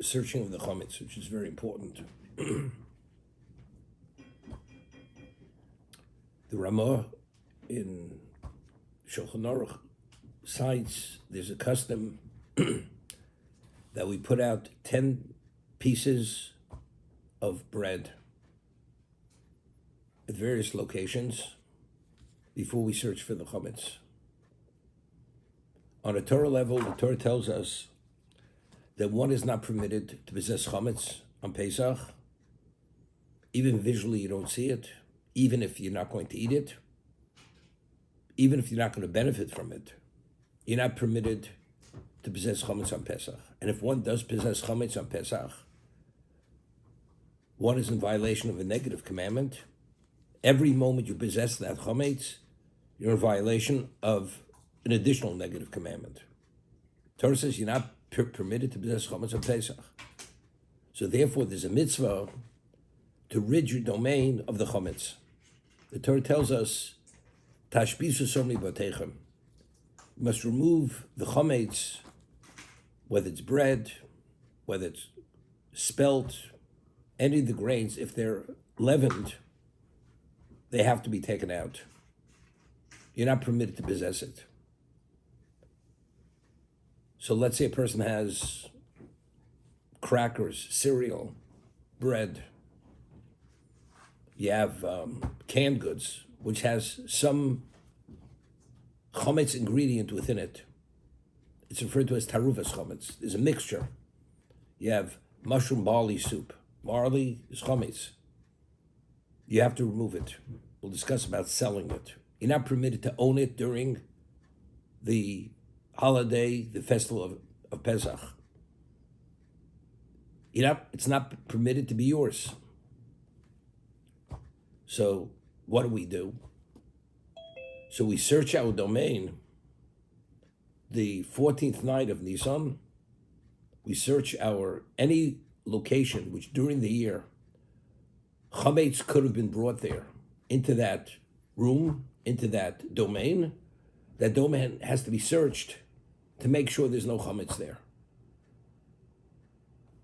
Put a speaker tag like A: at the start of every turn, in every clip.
A: searching of the Chametz, which is very important. The Ramah in Shulchan Aruch cites there's a custom that we put out 10 pieces of bread at various locations before we search for the Chametz. On a Torah level, the Torah tells us that one is not permitted to possess Chametz on Pesach. Even visually you don't see it, even if you're not going to eat it, even if you're not going to benefit from it. You're not permitted to possess Chametz on Pesach. And if one does possess Chametz on Pesach, one is in violation of a negative commandment. Every moment you possess that Chametz, you're in violation of an additional negative commandment. Torah says you're not permitted to possess Chametz on Pesach. So therefore there's a mitzvah to rid your domain of the Chametz. The Torah tells us, Tashbisu somni batechem. You must remove the Chametz, whether it's bread, whether it's spelt, any of the grains, if they're leavened, they have to be taken out. You're not permitted to possess it. So let's say a person has crackers, cereal, bread. You have canned goods, which has some chametz ingredient within it. It's referred to as taruvas chametz. There's a mixture. You have mushroom barley soup. Barley is chametz. You have to remove it. We'll discuss about selling it. You're not permitted to own it during the holiday, the festival of Pesach. It's not permitted to be yours. So what do? So we search our domain the 14th night of Nisan. We search any location which during the year Chametz could have been brought there, into that room, into that domain. That domain has to be searched to make sure there's no Chametz there.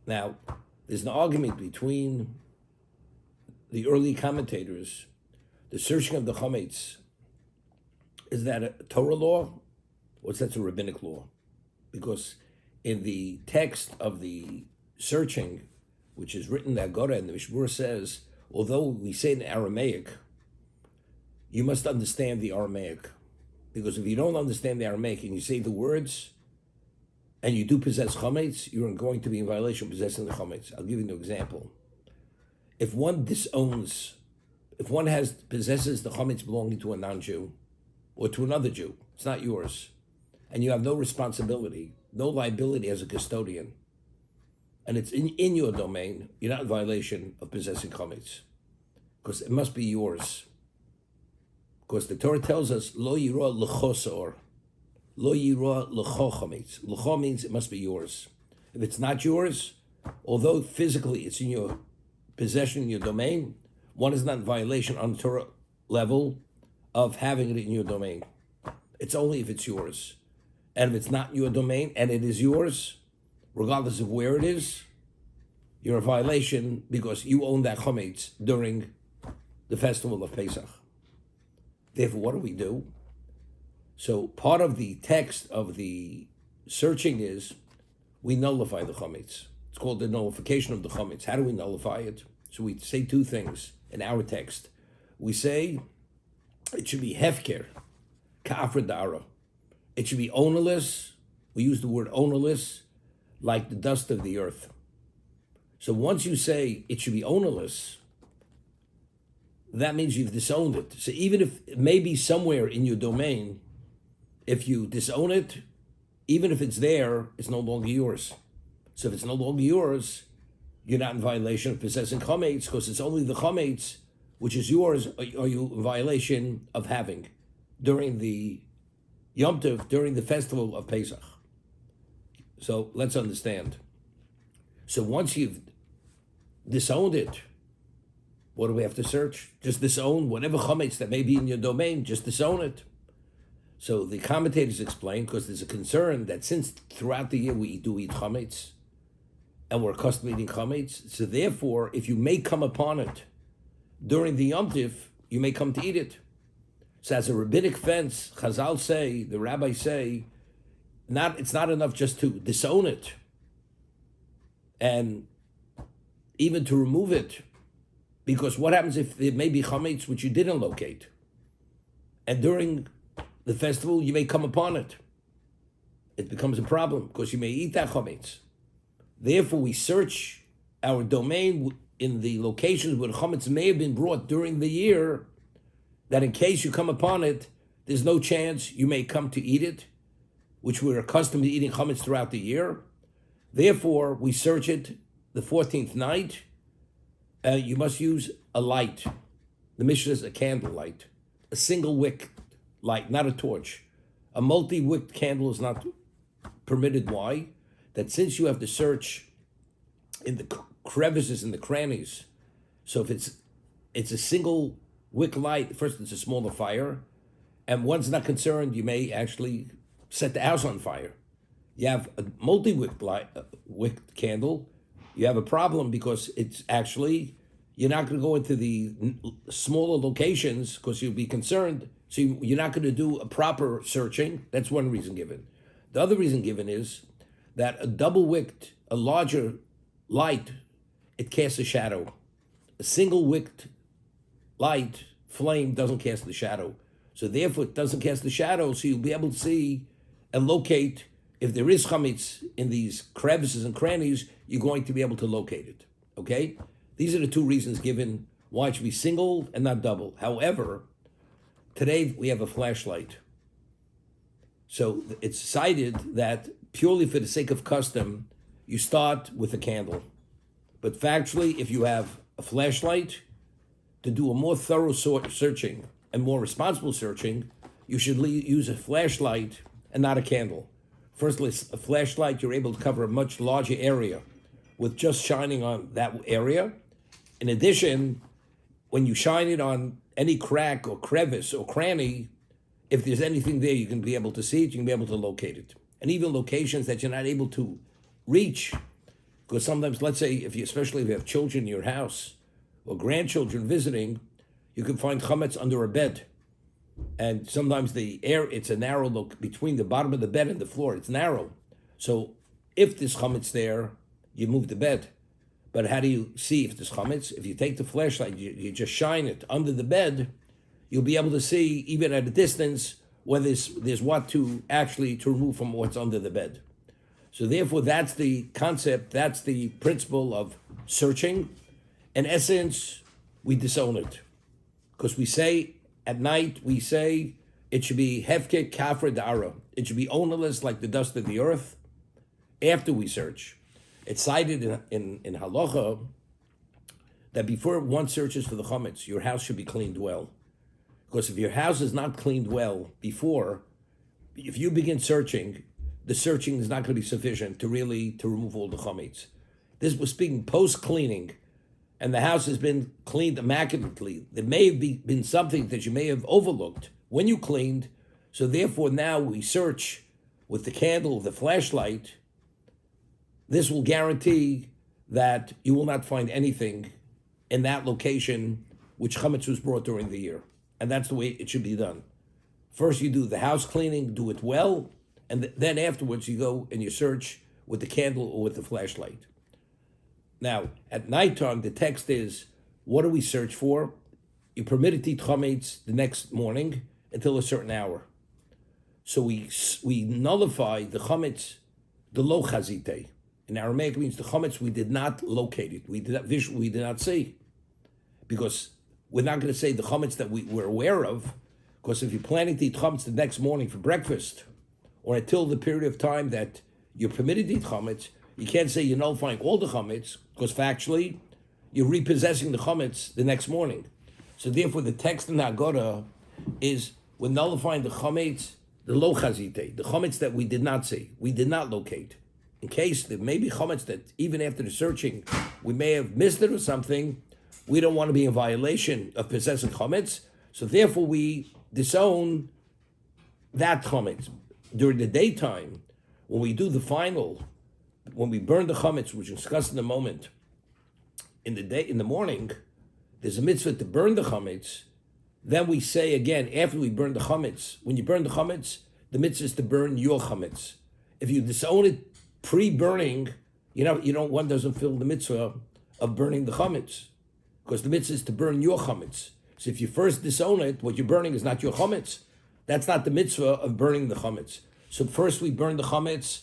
A: Now, there's an argument between the early commentators. The searching of the Chametz, is that a Torah law, or is that a rabbinic law? Because in the text of the searching, which is written in the Agora, and the Mishmur says, although we say in Aramaic, you must understand the Aramaic. Because if you don't understand the Aramaic and you say the words, and you do possess Chametz, you're going to be in violation of possessing the Chametz. I'll give you an example. If one possesses the Chametz belonging to a non-Jew, or to another Jew, it's not yours, and you have no responsibility, no liability as a custodian, and it's in your domain, you're not in violation of possessing Chametz, because it must be yours. Because the Torah tells us, Lo yirah l'chosor, Lo yirah l'cho Chametz. L'cho means it must be yours. If it's not yours, although physically it's in your possession, in your domain, one is not in violation on the Torah level of having it in your domain. It's only if it's yours. And if it's not in your domain and it is yours, regardless of where it is, you're in violation because you own that chametz during the festival of Pesach. Therefore, what do? So part of the text of the searching is we nullify the chametz. It's called the nullification of the chametz. How do we nullify it? So we say two things in our text. We say it should be hefker, ka'afradara. It should be ownerless. We use the word ownerless, like the dust of the earth. So once you say it should be ownerless, that means you've disowned it. So even if it may be somewhere in your domain, if you disown it, even if it's there, it's no longer yours. So if it's no longer yours, you're not in violation of possessing chametz, because it's only the chametz which is yours, are you in violation of having during the Yom Tov, during the festival of Pesach. So let's understand. So once you've disowned it, what do we have to search? Just disown whatever chametz that may be in your domain, just disown it. So the commentators explain, because there's a concern that since throughout the year we do eat chametz, and we're accustomed to eating chametz. So therefore, if you may come upon it during the Yom Tif, you may come to eat it. So as a rabbinic fence, Chazal say, the rabbis say, it's not enough just to disown it and even to remove it, because what happens if there may be chametz which you didn't locate, and during the festival you may come upon it? It becomes a problem because you may eat that chametz. Therefore, we search our domain in the locations where chametz may have been brought during the year, that in case you come upon it, there's no chance you may come to eat it, which we're accustomed to eating chametz throughout the year. Therefore, we search it the 14th night. You must use a light. The Mishnah is a candle light, a single wick light, not a torch. A multi-wicked candle is not permitted. Why? That since you have to search in the crevices and the crannies, so if it's a single wick light, first it's a smaller fire, and one's not concerned, you may actually set the house on fire. You have a multi-wick wick candle, you have a problem because it's actually, you're not going to go into the smaller locations because you'll be concerned. So you're not going to do a proper searching. That's one reason given. The other reason given is that a double-wicked, a larger light, it casts a shadow. A single-wicked light, flame, doesn't cast the shadow. So therefore, it doesn't cast the shadow, so you'll be able to see and locate. If there is chametz in these crevices and crannies, you're going to be able to locate it, okay? These are the two reasons given why it should be single and not double. However, today we have a flashlight. So it's cited that purely for the sake of custom, you start with a candle. But factually, if you have a flashlight, to do a more thorough searching and more responsible searching, you should use a flashlight and not a candle. Firstly, a flashlight, you're able to cover a much larger area with just shining on that area. In addition, when you shine it on any crack or crevice or cranny, if there's anything there, you can be able to see it, you can be able to locate it. And even locations that you're not able to reach, because sometimes, let's say, especially if you have children in your house or grandchildren visiting, you can find chametz under a bed. And sometimes it's a narrow look between the bottom of the bed and the floor. It's narrow. So if there's chametz there, you move the bed. But how do you see if there's chametz? If you take the flashlight, you just shine it under the bed, you'll be able to see, even at a distance, whether there's what to remove from what's under the bed. So therefore, that's the concept, that's the principle of searching. In essence, we disown it. Because we say, at night, we say, it should be hefke kafra da'ara. It should be ownerless like the dust of the earth after we search. It's cited in halacha that before one searches for the chametz, your house should be cleaned well. Because if your house is not cleaned well before, if you begin searching, the searching is not going to be sufficient to remove all the chametz. This was speaking post-cleaning, and the house has been cleaned immaculately. There may have been something that you may have overlooked when you cleaned, so therefore now we search with the candle, the flashlight. This will guarantee that you will not find anything in that location which chametz was brought during the year. And that's the way it should be done. First you do the house cleaning, do it well, and then afterwards you go and you search with the candle or with the flashlight. Now, at nighttime, the text is, what do we search for? You're permitted to eat chametz the next morning until a certain hour. So we nullify the chametz, the lo chazite. In Aramaic, it means the chametz we did not locate it. We did not see. Because we're not going to say the chametz that we were aware of, because if you're planning to eat chametz the next morning for breakfast, or until the period of time that you're permitted to eat chametz, you can't say you're nullifying all the chametz, because factually, you're repossessing the chametz the next morning. So therefore, the text in the Haggadah is, we're nullifying the chametz, the lo chazite, the chametz that we did not see, we did not locate. In case there may be chametz that even after the searching, we may have missed it or something, we don't want to be in violation of possessing chametz, so therefore we disown that chametz. During the daytime, when we do the final when we burn the chametz, which is discussed in a moment, in the morning, there's a mitzvah to burn the chametz. Then we say again, after we burn the chametz, when you burn the chametz, the mitzvah is to burn your chametz. If you disown it pre-burning, one doesn't feel the mitzvah of burning the chametz, because the mitzvah is to burn your chametz. So if you first disown it, what you're burning is not your chametz. That's not the mitzvah of burning the chametz. So first we burn the chametz,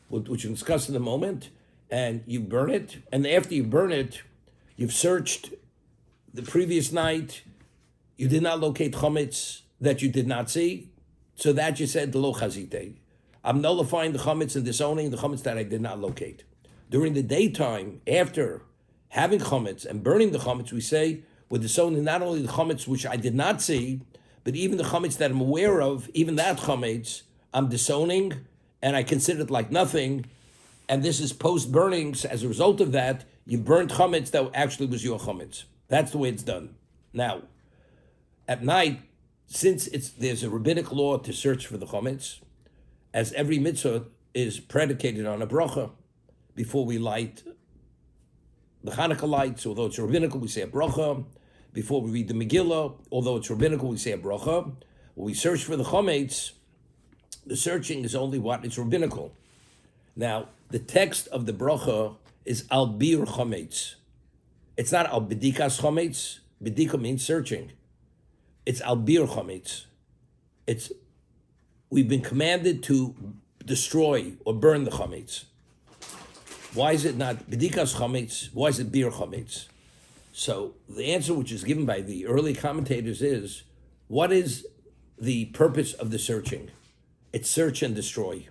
A: which we'll discuss in a moment, and you burn it, and after you burn it, you've searched the previous night, you did not locate chametz that you did not see, so that you said lo chazite. I'm nullifying the chametz and disowning the chametz that I did not locate. During the daytime, after having chametz and burning the chametz, we say we're disowning not only the chametz which I did not see, but even the chametz that I'm aware of, even that chametz, I'm disowning, and I consider it like nothing. And this is post-burning. So as a result of that, you burnt chametz that actually was your chametz. That's the way it's done. Now, at night, since there's a rabbinic law to search for the chametz, as every mitzvah is predicated on a bracha, before we light the Hanukkah lights, although it's rabbinical, we say a bracha. Before we read the Megillah, although it's rabbinical, we say a bracha. When we search for the chametz, the searching is only what? It's rabbinical. Now, the text of the bracha is al bir chametz. It's not al bedikas chametz. Bedika means searching. It's al bir chametz. We've been commanded to destroy or burn the chametz. Why is it not bedikas chametz? Why is it bir chametz? So the answer which is given by the early commentators is, what is the purpose of the searching? It's search and destroy.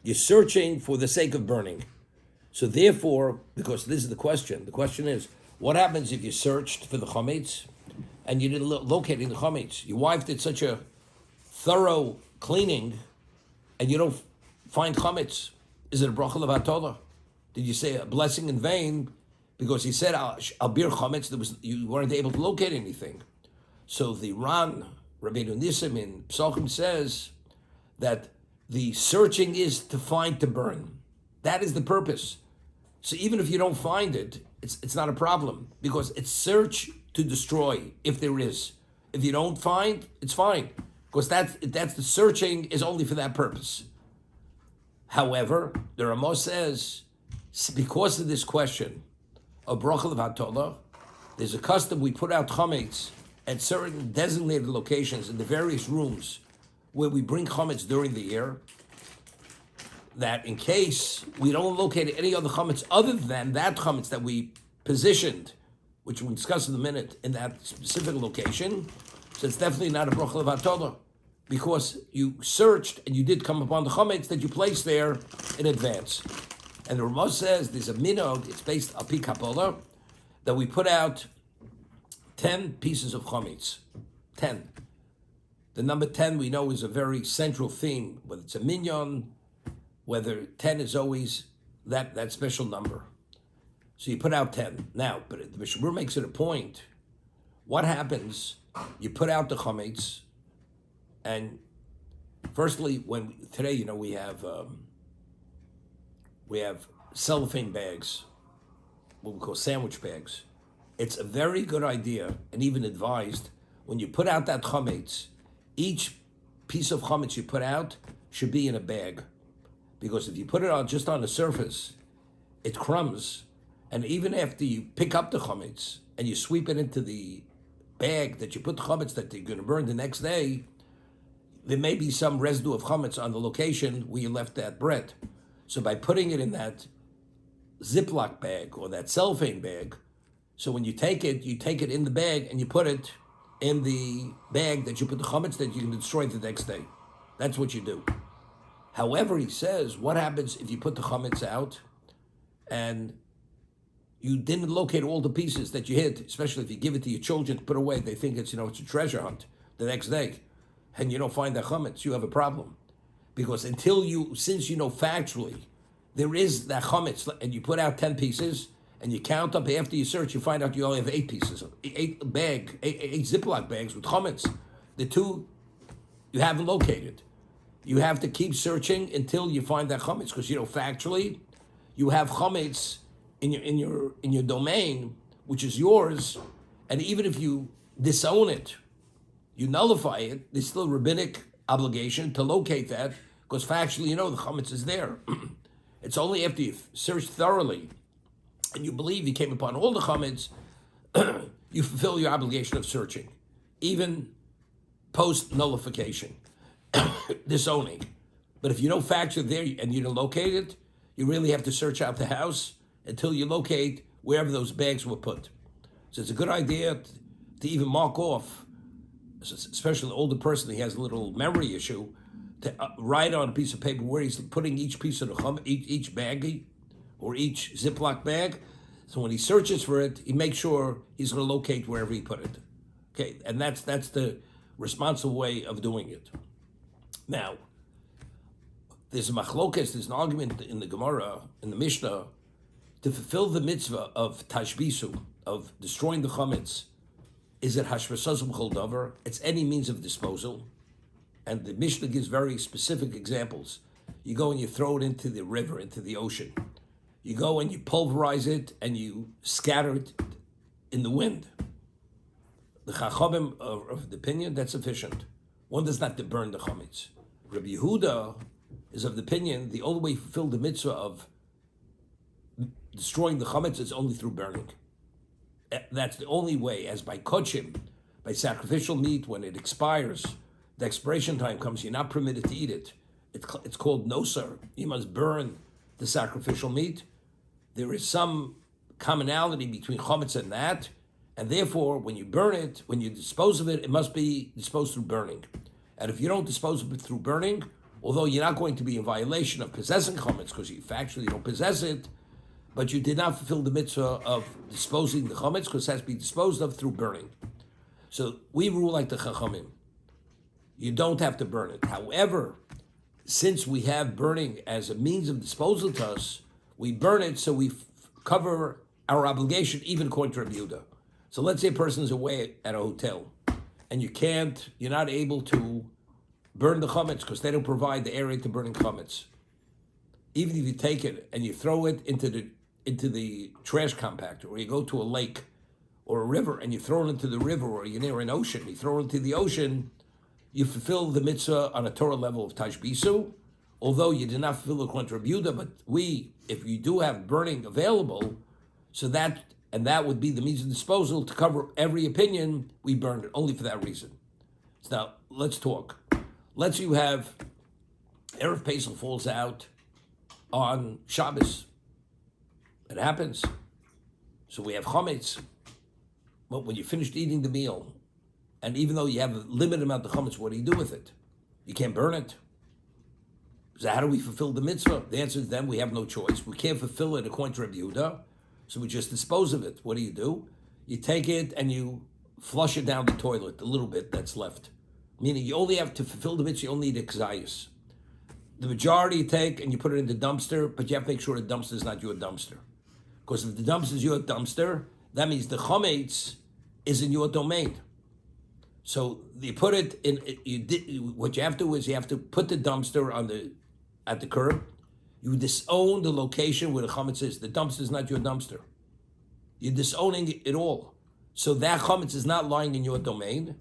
A: You're searching for the sake of burning. So therefore, because this is the question is, what happens if you searched for the chametz and you didn't locate the chametz? Your wife did such a thorough cleaning and you don't find chametz. Is it a bracha levatala? Did you say a blessing in vain? Because he said, al bir chametz, you weren't able to locate anything. So the Ran, Rabbeinu Nissim in Psachim says that the searching is to find, to burn. That is the purpose. So even if you don't find it, it's not a problem, because it's search to destroy, if there is. If you don't find, it's fine, because that's the searching is only for that purpose. However, the Rama says, because of this question of bracha levatala, there's a custom we put out chametz at certain designated locations in the various rooms where we bring chametz during the year, that in case we don't locate any other chametz other than that chametz that we positioned, which we'll discuss in a minute, in that specific location, so it's definitely not a bracha levatala, because you searched and you did come upon the chametz that you placed there in advance. And the Ramah says there's a minog, it's based on Pi Kapola, that we put out 10 pieces of chametz. 10. The number 10 we know is a very central theme, whether it's a minyan, whether 10 is always that special number. So you put out 10. Now, but the Mishnah makes it a point. What happens? You put out the chametz, and firstly, today, we have cellophane bags, what we call sandwich bags. It's a very good idea, and even advised, when you put out that chametz, each piece of chametz you put out should be in a bag. Because if you put it on just on the surface, it crumbs. And even after you pick up the chametz and you sweep it into the bag that you put the chametz that you're going to burn the next day, there may be some residue of chametz on the location where you left that bread. So by putting it in that Ziploc bag or that cellophane bag, so when you take it in the bag and you put it in the bag that you put the chametz that you can destroy the next day. That's what you do. However, he says, what happens if you put the chametz out and you didn't locate all the pieces that you hid, especially if you give it to your children to put away, they think it's a treasure hunt the next day, and you don't find that chametz, you have a problem. Because since you know factually, there is that chametz, and you put out 10 pieces, and you count up after you search, you find out you only have 8 pieces, 8 Ziploc bags with chametz. The 2 you haven't located. You have to keep searching until you find that chametz, because factually, you have chametz in your domain, which is yours, and even if you disown it, you nullify it, there's still a rabbinic obligation to locate that, because factually you know the chametz is there. It's only after you've searched thoroughly and you believe you came upon all the chametz, you fulfill your obligation of searching, even post nullification, disowning. But if you don't factor there and you don't locate it, you really have to search out the house until you locate wherever those bags were put. So it's a good idea to even mark off, especially an older person who has a little memory issue, to write on a piece of paper where he's putting each piece of the each baggie or each Ziploc bag. So when he searches for it, he makes sure he's going to locate wherever he put it. Okay, and that's the responsible way of doing it. Now, there's a machlokas, there's an argument in the Gemara, in the Mishnah, to fulfill the mitzvah of tashbisu, of destroying the chametz. Is it hashvasazum chol davar? It's any means of disposal. And the Mishnah gives very specific examples. You go and you throw it into the river, into the ocean. You go and you pulverize it and you scatter it in the wind. The Chachamim are of the opinion that's sufficient. One does not have to burn the chametz. Rabbi Yehuda is of the opinion the only way you fulfill the mitzvah of destroying the chametz is only through burning. That's the only way, as by kochim, by sacrificial meat, when it expires, the expiration time comes, you're not permitted to eat it. It's called nosar. You must burn the sacrificial meat. There is some commonality between chametz and that, and therefore, when you burn it, when you dispose of it, it must be disposed through burning. And if you don't dispose of it through burning, although you're not going to be in violation of possessing chametz, because you factually don't possess it, but you did not fulfill the mitzvah of disposing the chametz, because it has to be disposed of through burning. So we rule like the chachamim. You don't have to burn it. However, since we have burning as a means of disposal to us, we burn it so we cover our obligation, even according to Rabbi Yehuda. So let's say a person is away at a hotel, and you're not able to burn the chametz because they don't provide the area to burning chametz. Even if you take it and you throw it into the trash compactor, or you go to a lake or a river and you throw it into the river, or you're near an ocean, you throw it into the ocean, you fulfill the mitzvah on a Torah level of tashbisu, although you did not fulfill it according to Rabbi Yehuda, but if you do have burning available, that would be the means of disposal to cover every opinion, we burned it, only for that reason. So now, let's talk. Let's say you have, Erev Pesach falls out on Shabbos. It happens. So we have chametz. But when you finished eating the meal, and even though you have a limited amount of chametz, what do you do with it? You can't burn it. So how do we fulfill the mitzvah? The answer is then we have no choice. We can't fulfill it according to Rabbi Yehuda, so we just dispose of it. What do? You take it and you flush it down the toilet, a little bit that's left. Meaning you only have to fulfill the mitzvah, you only need a kzayis. The majority you take and you put it in the dumpster, but you have to make sure the dumpster is not your dumpster. Because if the dumpster is your dumpster, that means the chametz is in your domain. So you put it in. What you have to do is you have to put the dumpster at the curb. You disown the location where the chametz is. The dumpster is not your dumpster. You're disowning it all. So that chametz is not lying in your domain.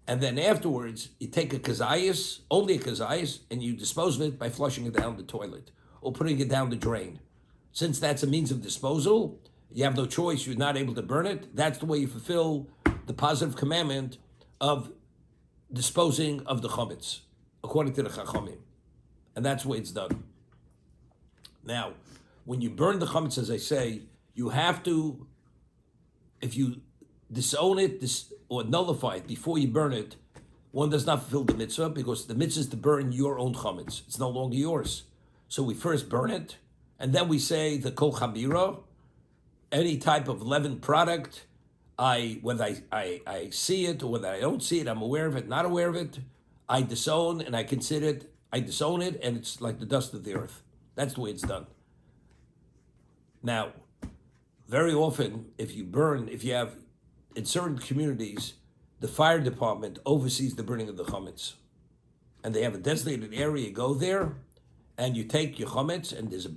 A: And then afterwards, you take a kazayas, only a kazayas, and you dispose of it by flushing it down the toilet or putting it down the drain. Since that's a means of disposal, you have no choice. You're not able to burn it. That's the way you fulfill the positive commandment of disposing of the chametz, according to the chachamim. And that's the way it's done. Now, when you burn the chametz, as I say, you have to, if you disown it or nullify it before you burn it, one does not fulfill the mitzvah, because the mitzvah is to burn your own chametz. It's no longer yours. So we first burn it, and then we say the kol chamira, any type of leavened product, whether I see it or whether I don't see it, I'm aware of it, not aware of it, I disown and I consider it, I disown it, and it's like the dust of the earth. That's the way it's done. Now, very often, if you have, in certain communities, the fire department oversees the burning of the chametz. And they have a designated area, you go there, and you take your chametz, and there's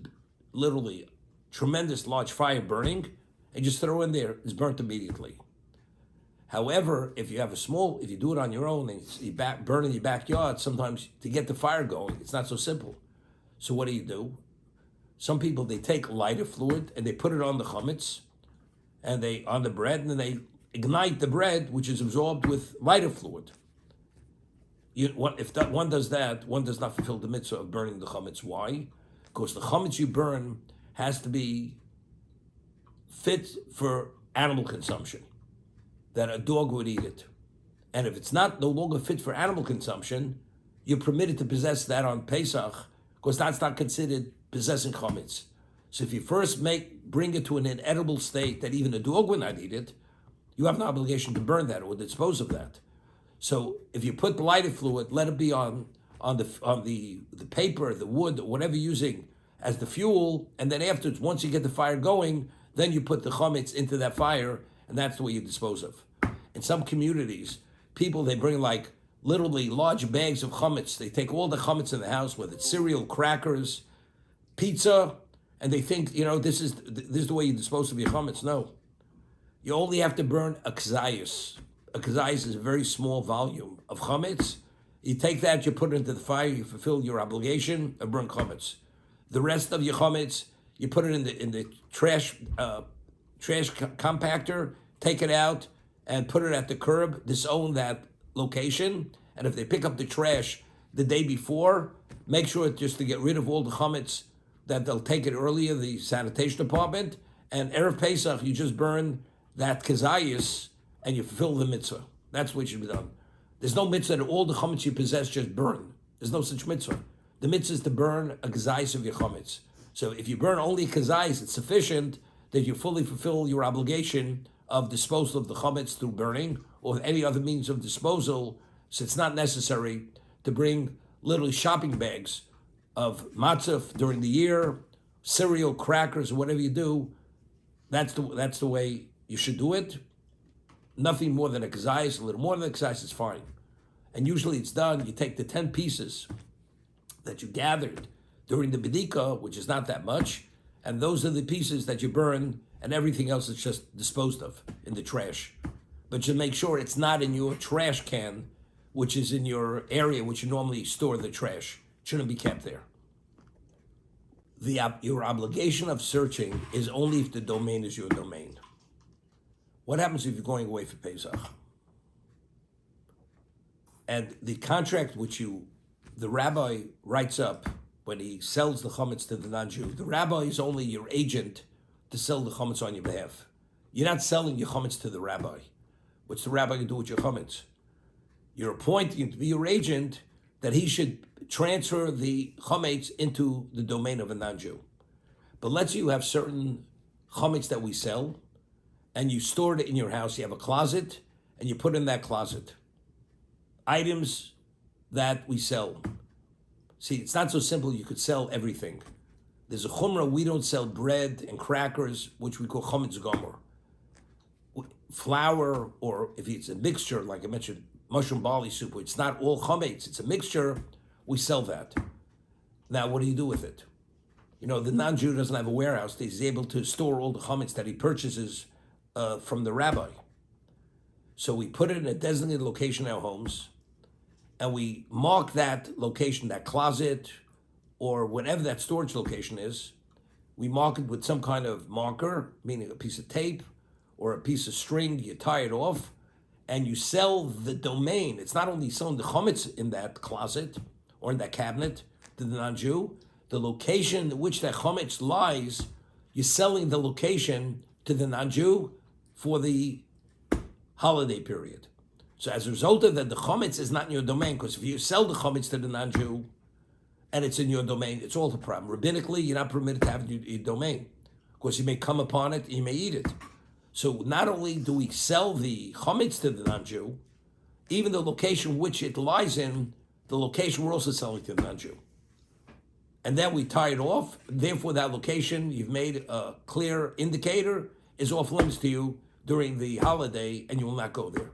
A: literally tremendous large fire burning, and just throw in there, it's burnt immediately. However, if you have if you do it on your own and you burn in your backyard, sometimes to get the fire going, it's not so simple. So what do? Some people, they take lighter fluid and they put it on the chametz, and on the bread, and then they ignite the bread, which is absorbed with lighter fluid. If one does that, one does not fulfill the mitzvah of burning the chametz. Why? Because the chametz you burn has to be fit for animal consumption, that a dog would eat it. And if it's no longer fit for animal consumption, you're permitted to possess that on Pesach, because that's not considered possessing chametz. So if you first bring it to an inedible state that even a dog would not eat it, you have an obligation to burn that or dispose of that. So if you put the lighter fluid, let it be on the paper, the wood, or whatever you're using as the fuel, and then afterwards, once you get the fire going, then you put the chametz into that fire, and that's the way you dispose of. In some communities, people, they bring like literally large bags of chametz. They take all the chametz in the house, whether it's cereal, crackers, pizza, and they think, this is the way you dispose of your chametz. No. You only have to burn a kazayas. A kazayas is a very small volume of chametz. You take that, you put it into the fire, you fulfill your obligation of burn chametz. The rest of your chametz, you put it in the trash compactor, take it out, and put it at the curb, disown that location. And if they pick up the trash the day before, make sure just to get rid of all the chametz, that they'll take it earlier, the sanitation department. And Erev Pesach, you just burn that kazayas and you fulfill the mitzvah. That's what should be done. There's no mitzvah that all the chametz you possess just burn. There's no such mitzvah. The mitzvah is to burn a kazayas of your chametz. So if you burn only kazayas, it's sufficient that you fully fulfill your obligation of disposal of the chametz through burning or any other means of disposal. So it's not necessary to bring literally shopping bags of matzah during the year, cereal, crackers, or whatever you do. That's the way you should do it. Nothing more than a kazayas, a little more than a kazayas is fine. And usually it's done, you take the 10 pieces that you gathered during the bedika, which is not that much, and those are the pieces that you burn, and everything else is just disposed of in the trash. But you make sure it's not in your trash can, which is in your area which you normally store the trash. It shouldn't be kept there. Your obligation of searching is only if the domain is your domain. What happens if you're going away for Pesach? And the contract which the rabbi writes up when he sells the chametz to the non-Jew, the rabbi is only your agent to sell the chametz on your behalf. You're not selling your chametz to the rabbi. What's the rabbi going to do with your chametz? You're appointing him to be your agent that he should transfer the chametz into the domain of a non-Jew. But let's say you have certain chametz that we sell, and you store it in your house. You have a closet, and you put in that closet items that we sell. See, it's not so simple you could sell everything. There's a chumrah, we don't sell bread and crackers, which we call chametz gomer. Flour, or if it's a mixture, like I mentioned, mushroom barley soup, it's not all chametz, it's a mixture, we sell that. Now, what do you do with it? The non-Jew doesn't have a warehouse. He's able to store all the chametz that he purchases from the rabbi. So we put it in a designated location in our homes, and we mark that location, that closet, or whatever that storage location is. We mark it with some kind of marker, meaning a piece of tape or a piece of string. You tie it off, and you sell the domain. It's not only selling the chametz in that closet or in that cabinet to the non-Jew, the location in which that chametz lies, you're selling the location to the non-Jew for the holiday period. So as a result of that, the chametz is not in your domain, because if you sell the chametz to the non-Jew and it's in your domain, it's all the problem. Rabbinically, you're not permitted to have your domain, because you may come upon it, you may eat it. So not only do we sell the chametz to the non-Jew, even the location which it lies in, the location we're also selling to the non-Jew. And then we tie it off. Therefore, that location, you've made a clear indicator, is off limits to you during the holiday, and you will not go there.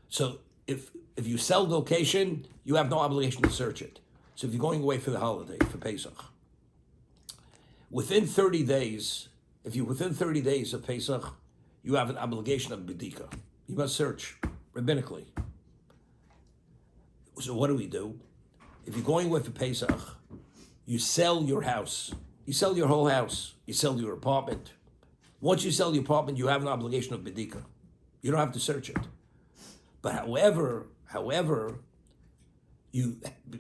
A: So if you sell the location, you have no obligation to search it. So if you're going away for the holiday, for Pesach, Within 30 days, if you within 30 days of Pesach, you have an obligation of bedika. You must search rabbinically. So what do? If you're going with the Pesach, you sell your house. You sell your whole house. You sell your apartment. Once you sell your apartment, you have an obligation of bedika. You don't have to search it. But however,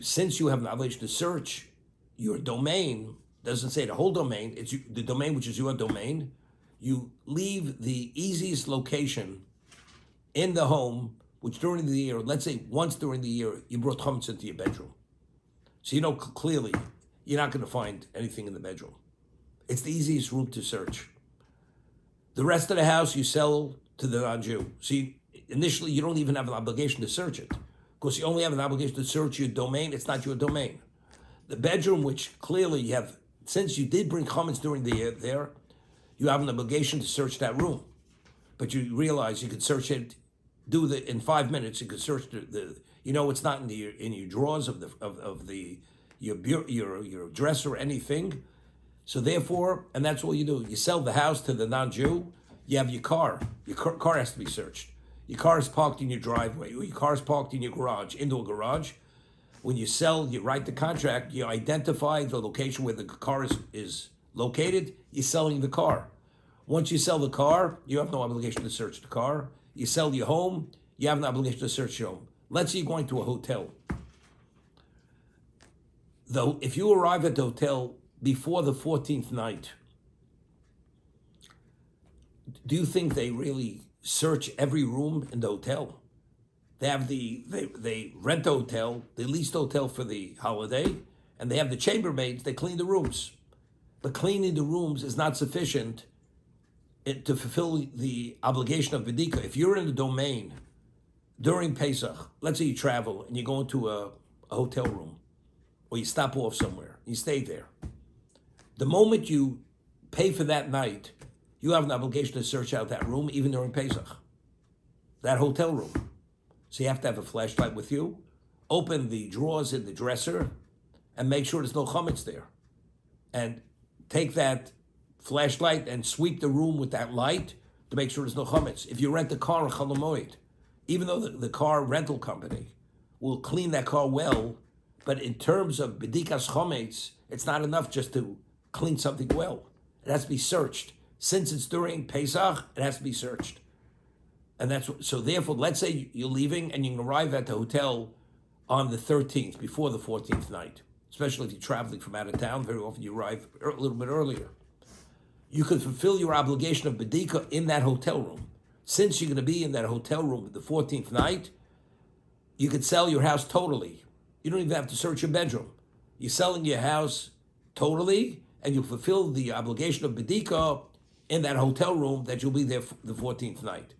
A: since you have an obligation to search your domain, doesn't say the whole domain, it's the domain which is your domain, you leave the easiest location in the home, which during the year, let's say once during the year, you brought chametz into your bedroom. So you know clearly you're not going to find anything in the bedroom. It's the easiest room to search. The rest of the house you sell to the non-Jew. See, initially you don't even have an obligation to search it, because you only have an obligation to search your domain. It's not your domain. The bedroom, which clearly you have, since you did bring chametz during the year there, you have an obligation to search that room. But you realize you could search it, in 5 minutes. You could search it's not in your drawers of your dresser or anything. So therefore, and that's all you do. You sell the house to the non-Jew. You have your car. Your car has to be searched. Your car is parked in your driveway, or your car is parked in your garage, indoor garage. When you sell, you write the contract, you identify the location where the car is located, you're selling the car. Once you sell the car, you have no obligation to search the car. You sell your home, you have an obligation to search your home. Let's say you're going to a hotel. Though, if you arrive at the hotel before the 14th night, do you think they really search every room in the hotel? They have they rent the hotel, they lease the hotel for the holiday, and they have the chambermaids, they clean the rooms. But cleaning the rooms is not sufficient to fulfill the obligation of bedika. If you're in the domain during Pesach, let's say you travel and you go into a hotel room, or you stop off somewhere, you stay there. The moment you pay for that night, you have an obligation to search out that room, even during Pesach, that hotel room. So you have to have a flashlight with you, open the drawers in the dresser, and make sure there's no chametz there. And take that flashlight and sweep the room with that light to make sure there's no chametz. If you rent a car in Chol Hamoed, even though the car rental company will clean that car well, but in terms of bedikas chametz, it's not enough just to clean something well. It has to be searched. Since it's during Pesach, it has to be searched. And so therefore, let's say you're leaving and you can arrive at the hotel on the 13th, before the 14th night, especially if you're traveling from out of town. Very often you arrive a little bit earlier. You could fulfill your obligation of bedika in that hotel room. Since you're going to be in that hotel room the 14th night, you could sell your house totally. You don't even have to search your bedroom. You're selling your house totally, and you fulfill the obligation of bedika in that hotel room that you'll be there for the 14th night.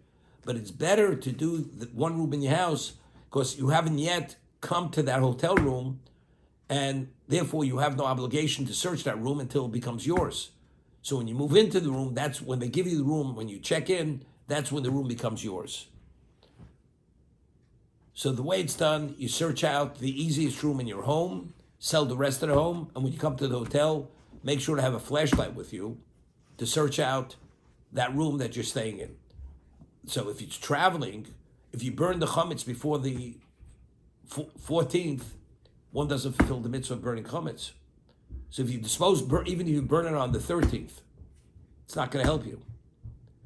A: But it's better to do the one room in your house because you haven't yet come to that hotel room, and therefore you have no obligation to search that room until it becomes yours. So when you move into the room, that's when they give you the room. When you check in, that's when the room becomes yours. So the way it's done, you search out the easiest room in your home, sell the rest of the home, and when you come to the hotel, make sure to have a flashlight with you to search out that room that you're staying in. So if it's traveling, if you burn the chametz before the 14th, one doesn't fulfill the mitzvah of burning chametz. So if you even if you burn it on the 13th, it's not going to help you.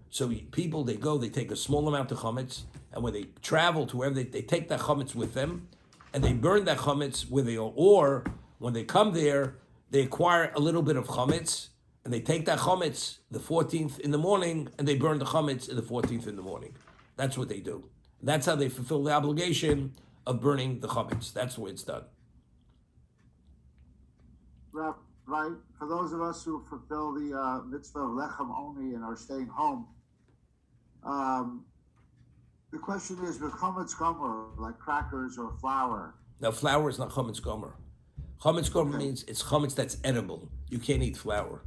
A: So people, they take a small amount of chametz, and when they travel to wherever they take that chametz with them, and they burn that chametz where they are, or when they come there, they acquire a little bit of chametz, and they take that chametz the 14th in the morning, and they burn the chametz in the 14th in the morning. That's what they do. And that's how they fulfill the obligation of burning the chametz. That's the way it's done.
B: Right. For those of us who fulfill the mitzvah of lechem only and are staying home, the question is, with chametz gomer, like crackers or flour.
A: Now, flour is not chametz gomer. Chametz gomer means it's chametz that's edible. You can't eat flour.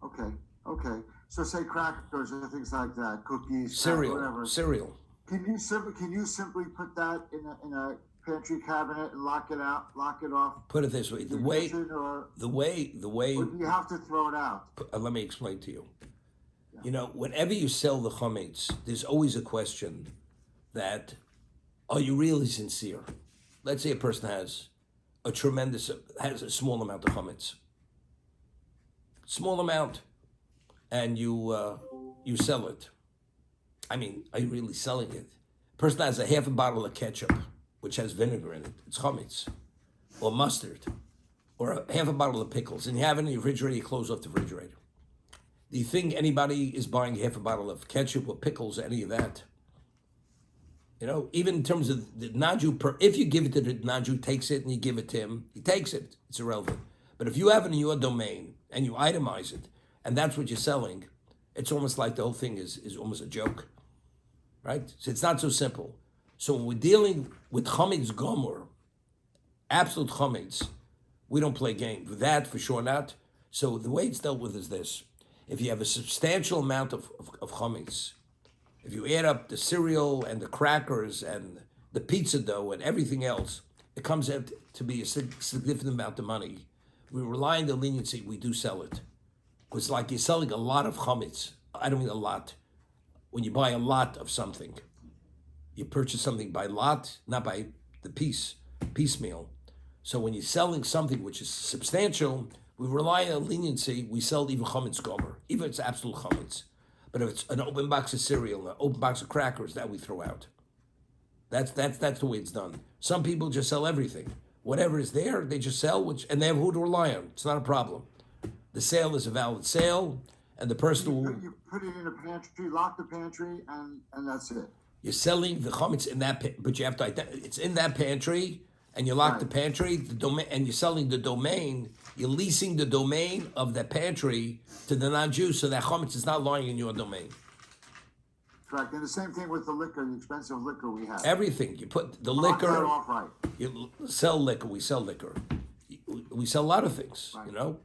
B: Okay. So say crackers or things like that, cookies,
A: cereal,
B: whatever.
A: Cereal.
B: Can you simply put that in a pantry cabinet and lock it off?
A: Put it this way: the
B: in
A: way,
B: kitchen, or
A: the way, the way.
B: do you have to throw it out?
A: Let me explain to you. You know, whenever you sell the chametz, there's always a question that, are you really sincere? Let's say a person has a small amount of chametz, small amount, and you sell it. I mean, are you really selling it? A person has a half a bottle of ketchup, which has vinegar in it. It's chametz, or mustard, or half a bottle of pickles, and you have it in the refrigerator. You close off the refrigerator. Do you think anybody is buying half a bottle of ketchup or pickles or any of that? You know, even in terms of the Naju, if you give it to the Naju, takes it and you give it to him, he takes it. It's irrelevant. But if you have it in your domain and you itemize it, and that's what you're selling, it's almost like the whole thing is almost a joke, right? So it's not so simple. So when we're dealing with chametz gomer, absolute chametz, we don't play games with that, for sure not. So the way it's dealt with is this: if you have a substantial amount of chametz, if you add up the cereal and the crackers and the pizza dough and everything else, it comes out to be a significant amount of money. We rely on the leniency, we do sell it. Because like you're selling a lot of chametz. I don't mean a lot. When you buy a lot of something, you purchase something by lot, not by the piecemeal. So when you're selling something which is substantial, we rely on leniency. We sell even chametz gomer, even if it's absolute chametz. But if it's an open box of cereal, an open box of crackers, that we throw out. That's the way it's done. Some people just sell everything. Whatever is there, they just sell, and they have who to rely on. It's not a problem. The sale is a valid sale, and the person who...
B: You put it in a pantry, lock the pantry, and that's it.
A: You're selling the chametz in that, but you have to it's in that pantry, and you lock the pantry, the domain, and you're selling the domain. You're leasing the domain of the pantry to the non-Jew, so that chametz is not lying in your domain.
B: Correct, and the same thing with the liquor, the expensive liquor we have.
A: Everything you put the
B: Lock
A: liquor.
B: that off right.
A: You sell liquor. We sell liquor. We sell a lot of things.
B: Right.
A: You know.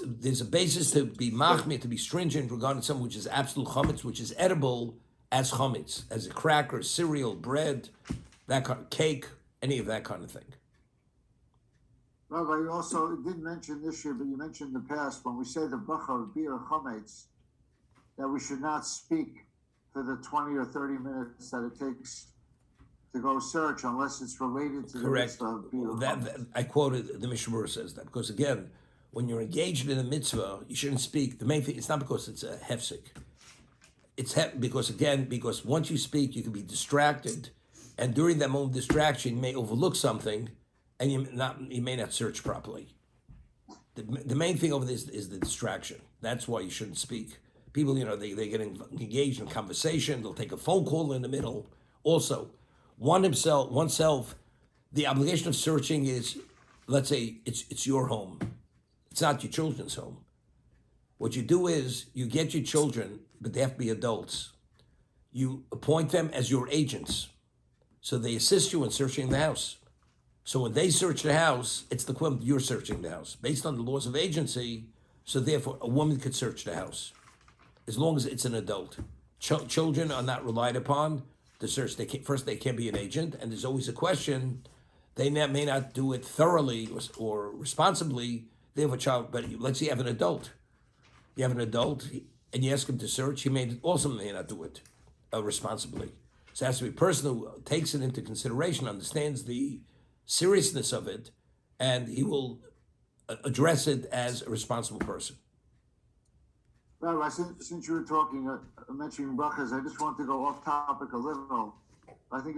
A: There's a basis to be machmir, to be stringent regarding something which is absolute chametz, which is edible as chametz, as a cracker, cereal, bread, that kind of cake, any of that kind of thing.
B: Rabbi, you also didn't mention this year, but you mentioned in the past, when we say the bracha of beer chametz, that we should not speak for the 20 or 30 minutes that it takes to go search unless it's related to
A: Correct.
B: the mitzvah of beer.
A: That I quoted, the Mishnah says that, because again, when you're engaged in a mitzvah, you shouldn't speak. The main thing, it's not because it's a hefsek. It's because once you speak, you can be distracted, and during that moment of distraction, you may overlook something, and you may not search properly. The main thing over this is the distraction. That's why you shouldn't speak. People, they get engaged in conversation. They'll take a phone call in the middle. Also, oneself, the obligation of searching is, let's say it's your home. It's not your children's home. What you do is you get your children, but they have to be adults. You appoint them as your agents. So they assist you in searching the house. So when they search the house, it's the equivalent you're searching the house. Based on the laws of agency, so therefore a woman could search the house. As long as it's an adult. Children are not relied upon to search. They can't be an agent, and there's always a question. They may not do it thoroughly or responsibly. They have a child, but let's say you have an adult. You have an adult, and you ask him to search. He may not do it responsibly. So it has to be a person who takes it into consideration, understands the seriousness of it, and he will address it as a responsible person.
B: Rabbi, since you were talking, mentioning brachas, I just want to go off topic a little. I think